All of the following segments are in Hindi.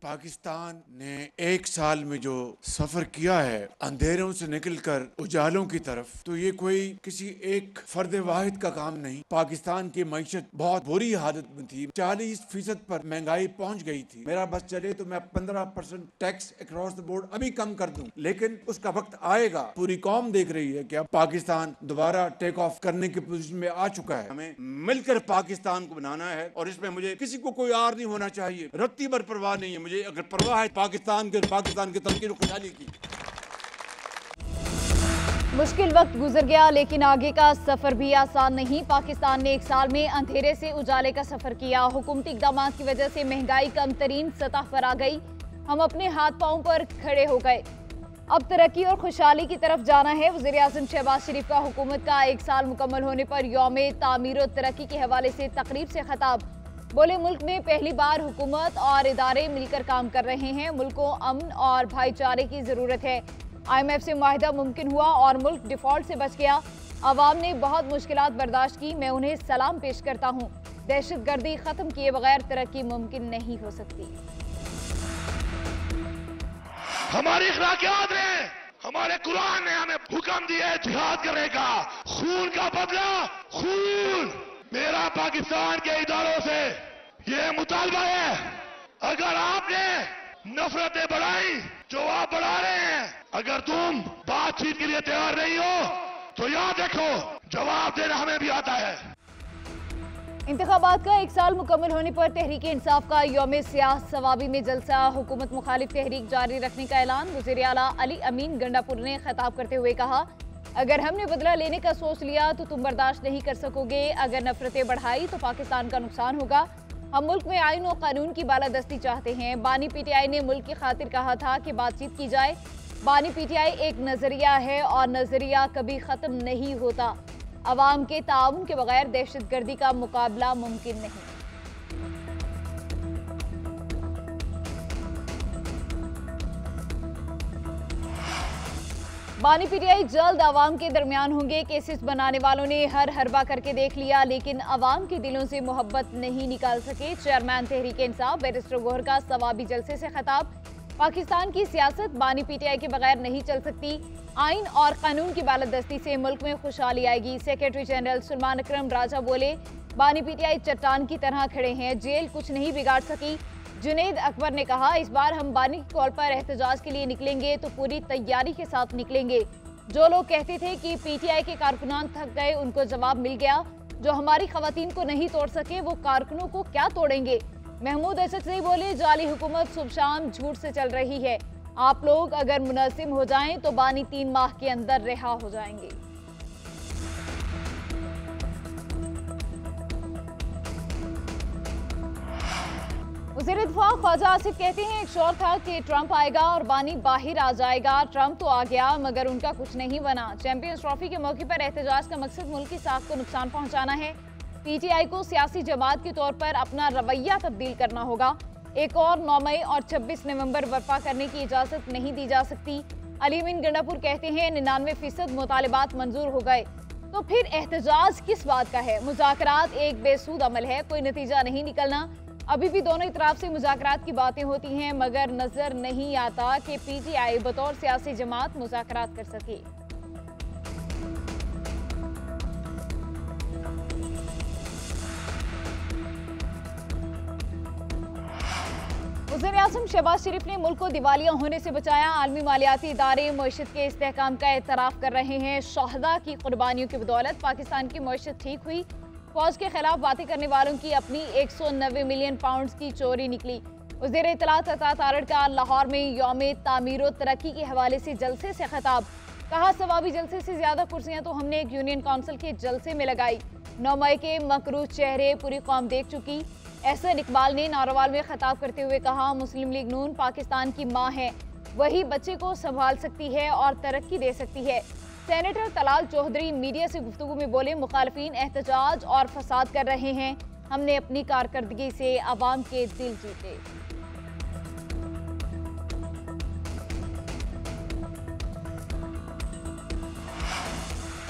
पाकिस्तान ने एक साल में जो सफर किया है अंधेरों से निकलकर उजालों की तरफ, तो ये कोई किसी एक फर्द वाहिद का काम नहीं। पाकिस्तान की मईशत बहुत बुरी हालत में थी, 40% पर महंगाई पहुंच गई थी। मेरा बस चले तो मैं 15% टैक्स अक्रॉस द बोर्ड अभी कम कर दूं, लेकिन उसका वक्त आएगा। पूरी कौम देख रही है कि अब पाकिस्तान दोबारा टेक ऑफ करने की पोजीशन में आ चुका है। हमें मिलकर पाकिस्तान को बनाना है और इसमें मुझे किसी को कोई आर नहीं होना चाहिए। रत्ती भर परवाह नहीं है मुझे, अगर परवाह है पाकिस्तान के तरक्की और खुशहाली की। मुश्किल वक्त गुजर गया, लेकिन आगे का सफर भी आसान नहीं। पाकिस्तान ने एक साल में अंधेरे से उजाले का सफर किया। हुकूमती इक़दामात की वजह से महंगाई कम तरीन सतह पर आ गई। हम अपने हाथ पांव पर खड़े हो गए। अब तरक्की और खुशहाली की तरफ जाना है। वज़ीर-ए-आज़म शहबाज शरीफ का हुकूमत का एक साल मुकम्मल होने पर यौम तामीर और तरक्की के हवाले से तकरीब से खिताब। बोले, मुल्क में पहली बार हुकूमत और इदारे मिलकर काम कर रहे हैं। मुल्क को अमन और भाईचारे की ज़रूरत है। IMF से मुआहिदा मुमकिन हुआ और मुल्क डिफॉल्ट से बच गया। अवाम ने बहुत मुश्किलात बर्दाश्त की, मैं उन्हें सलाम पेश करता हूँ। दहशत गर्दी ख़त्म किए बगैर तरक्की मुमकिन नहीं हो सकती। हमारी इखलाकियात ने, हमारे कुरान ने हमें हुक्म दिया है जिहाद करने का। खून का बदला खून। मेरा पाकिस्तान के इदारों से ये मुतालबा है, अगर आपने नफरतें बढ़ाई जो आप बढ़ा रहे हैं, अगर तुम बातचीत के लिए तैयार नहीं हो तो याद रखो जवाब देना हमें भी आता है। इंतखाबात का एक साल मुकम्मल होने पर तहरीक इंसाफ का यौम सियाह सवाबी में जलसा। हुकूमत मुखालिफ तहरीक जारी रखने का ऐलान। वज़ीर आला अली अमीन गंडापुर ने खिताब करते हुए कहा, अगर हमने बदला लेने का सोच लिया तो तुम बर्दाश्त नहीं कर सकोगे। अगर नफरतें बढ़ाई तो पाकिस्तान का नुकसान होगा। हम मुल्क में आईन और कानून की बालादस्ती चाहते हैं। बानी PTI ने मुल्क की खातिर कहा था कि बातचीत की जाए। बानी PTI एक नजरिया है और नजरिया कभी खत्म नहीं होता। अवाम के ताउन के बगैर दहशत गर्दी का मुकाबला मुमकिन नहीं। बानी PTI जल्द अवाम के दरमियान होंगे। केसेस बनाने वालों ने हर हरबा करके देख लिया, लेकिन अवाम के दिलों से मोहब्बत नहीं निकाल सके। चेयरमैन तहरीक इंसाफ बैरिस्टर गोहर का सवाबी जलसे से खिताब। पाकिस्तान की सियासत बानी PTI के बगैर नहीं चल सकती। आइन और कानून की बालादस्ती से मुल्क में खुशहाली आएगी। सेक्रेटरी जनरल सुलेमान अकरम राजा बोले, बानी PTI चट्टान की तरह खड़े हैं, जेल कुछ नहीं बिगाड़ सकी। जुनेद अकबर ने कहा, इस बार हम बानी की कॉल पर एहतजाज के लिए निकलेंगे तो पूरी तैयारी के साथ निकलेंगे। जो लोग कहते थे कि PTI के कारकुनान थक गए, उनको जवाब मिल गया। जो हमारी खवातीन को नहीं तोड़ सके वो कारकुनों को क्या तोड़ेंगे। महमूद असदज़ई बोले, जाली हुकूमत सुबह शाम झूठ से चल रही है। आप लोग अगर मुनज़्ज़िम हो जाएं तो बानी 3 माह के अंदर रिहा हो जाएंगे। वज़ीर दिफा ख्वाजा आसिफ कहते हैं, एक शोर था कि ट्रंप आएगा और बानी बाहर आ जाएगा। ट्रंप तो आ गया मगर उनका कुछ नहीं बना। चैंपियंस ट्रॉफी के मौके पर एहतजाज का मकसद मुल्क की साख को नुकसान पहुंचाना है। PTI को सियासी जमात के तौर पर अपना रवैया तब्दील करना होगा। एक और 9 मई और 26 नवंबर बर्पा करने की इजाजत नहीं दी जा सकती। अली अमीन गंडापुर कहते हैं, 99% मुतालिबात मंजूर हो गए, तो फिर एहतजाज किस बात का है। मुज़ाकरात एक बेसूद अमल है, कोई नतीजा नहीं निकलना। अभी भी दोनों इतराफ से मुज़ाकरात की बातें होती हैं, मगर नजर नहीं आता कि PTI बतौर सियासी जमात मुज़ाकरात कर सके। वज़ीर-ए-आज़म शहबाज शरीफ ने मुल्क को दिवालिया होने से बचाया। आलमी मालियाती इदारे मईशत के इस्तेहकाम का एतराफ़ कर रहे हैं। शहदा की कुर्बानियों की बदौलत पाकिस्तान की मईशत ठीक हुई। फौज के खिलाफ बातें करने वालों की अपनी 190 मिलियन पाउंड की चोरी निकली। वज़ीर इत्तलात अता तारड़ का लाहौर में यौम तामीर और तरक्की के हवाले से जलसे से खिताब। कहा, सवाबी जलसे से ज्यादा कुर्सियां तो हमने एक यूनियन काउंसिल के जलसे में लगाई। 9 मई के मकरूह चेहरे पूरी कौम देख चुकी। एहसन इकबाल ने नारोवाल में खिताब करते हुए कहा, मुस्लिम लीग नून पाकिस्तान की माँ है, वही बच्चे को संभाल सकती है और तरक्की दे सकती है। सेनेटर तलाल चौधरी मीडिया से गुफ्तगू में बोले, मुखालफीन एहतजाज और फसाद कर रहे हैं, हमने अपनी कारकर्दगी से आवाम के दिल जीते।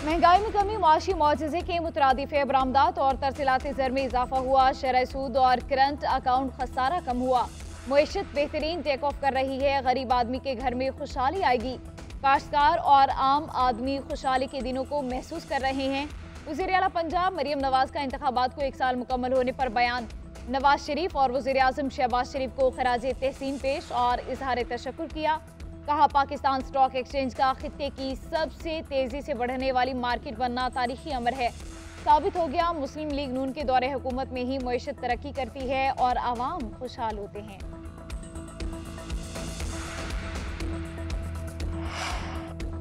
महंगाई में कमी मुआशी मुआजिजे के मुतरादिफ है। बरामदात और तरसीलात ज़र में इजाफा हुआ। शरह सूद और करंट अकाउंट खसारा कम हुआ। मईशत बेहतरीन टेक ऑफ कर रही है, गरीब आदमी के घर में खुशहाली आएगी। काश्तकार और आम आदमी खुशहाली के दिनों को महसूस कर रहे हैं। वज़ीर आला पंजाब मरियम नवाज का इंतखाबात को 1 साल मुकम्मल होने पर बयान। नवाज शरीफ और वज़ीर आज़म शहबाज शरीफ को खराजे तहसीन पेश और इजहार तशक्कुर किया। कहा, पाकिस्तान स्टॉक एक्सचेंज का खित्ते की सबसे तेजी से बढ़ने वाली मार्केट बनना तारीखी अमर है। साबित हो गया, मुस्लिम लीग नून के दौरे हुकूमत में ही मईशत तरक्की करती है और आवाम खुशहाल होते हैं।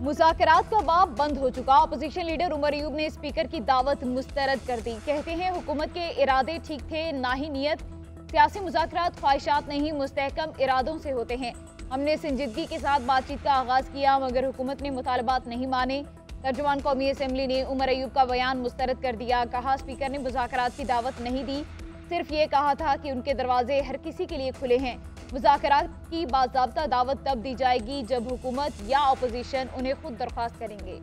मुज़ाकरात का बाब बंद हो चुका। अपोजिशन लीडर उमर अयूब ने स्पीकर की दावत मुस्तरद कर दी। कहते हैं, हुकूमत के इरादे ठीक थे, ना ही नीयत। सियासी मुज़ाकरात ख्वाहिशात नहीं, मुस्तहकम इरादों से होते हैं। हमने संजीदगी के साथ बातचीत का आगाज किया, मगर हुकूमत ने मुतालबात नहीं माने। तर्जुमान कौमी असम्बली ने उमर अयूब का बयान मुस्तरद कर दिया। कहा, स्पीकर ने मुज़ाकरात की दावत नहीं दी, सिर्फ ये कहा था कि उनके दरवाजे हर किसी के लिए खुले हैं। मुज़ाकरात की बाज़ाब्ता दावत तब दी जाएगी जब हुकूमत या अपोजिशन उन्हें खुद दरख्वास्त करेंगे।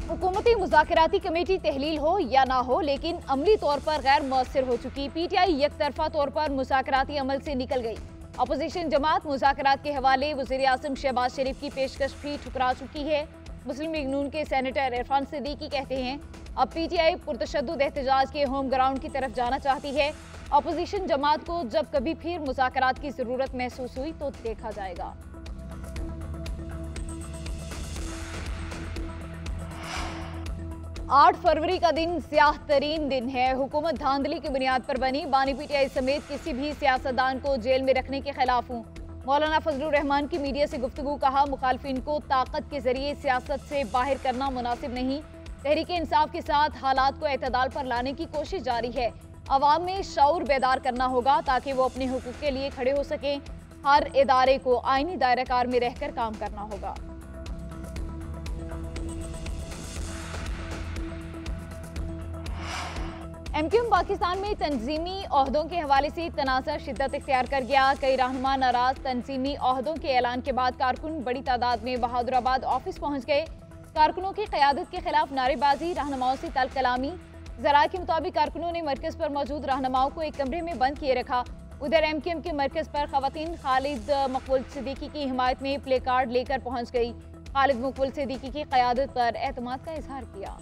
हुकूमती मुज़ाकराती कमेटी तहलील हो या ना हो, लेकिन अमली तौर पर गैर मुअस्सिर हो चुकी। PTI यकतरफा तौर पर मुज़ाकराती अमल से निकल गई। अपोजिशन जमात मुज़ाकरात के हवाले वज़ीर आज़म शहबाज शरीफ की पेशकश भी ठुकरा चुकी है। मुस्लिम लीग नून के सेनेटर इरफान सिद्दीकी कहते हैं, अब PTI पुरतशद्दुद एहतजाज के होम ग्राउंड की तरफ जाना चाहती है। अपोजिशन जमात को जब कभी फिर मुज़ाकरात की ज़रूरत महसूस हुई तो देखा जाएगा। आठ फरवरी का दिन स्याह तरीन दिन है। हुकूमत धांधली की बुनियाद पर बनी। बानी PTI समेत किसी भी सियासतदान को जेल में रखने के खिलाफ हूँ। मौलाना फजलुर रहमान की मीडिया से गुफ्तगू। कहा, मुखालफिन को ताकत के जरिए सियासत से बाहर करना मुनासिब नहीं। तहरीक इंसाफ के साथ हालात को एतदाल पर लाने की कोशिश जारी है। अवाम में शऊर बेदार करना होगा ताकि वो अपने हुकूक के लिए खड़े हो सकें। हर इदारे को आईनी दायराकार में रहकर काम करना होगा। MQM पाकिस्तान में तंजीमी ओहदों के हवाले से तनाज़ा शिद्दत इख्तियार कर गया। कई रहनुमा नाराज तंजीमी ओहदों के ऐलान के बाद कारकुन बड़ी तादाद में बहादुराबाद ऑफिस पहुंच गए। कारकुनों की क़यादत के खिलाफ नारेबाजी, रहनुमाओं से तल कलामी। ज़राए के मुताबिक कारकुनों ने मरकज़ पर मौजूद रहनुमाओं को एक कमरे में बंद किए रखा। उधर MQM के मरकज़ पर ख़वातीन खालिद मकबूल सिद्दीकी की हिमायत में प्ले कार्ड लेकर पहुँच गई। खालिद मकबूल सिद्दीकी की क़यादत पर एतमाद का इजहार किया।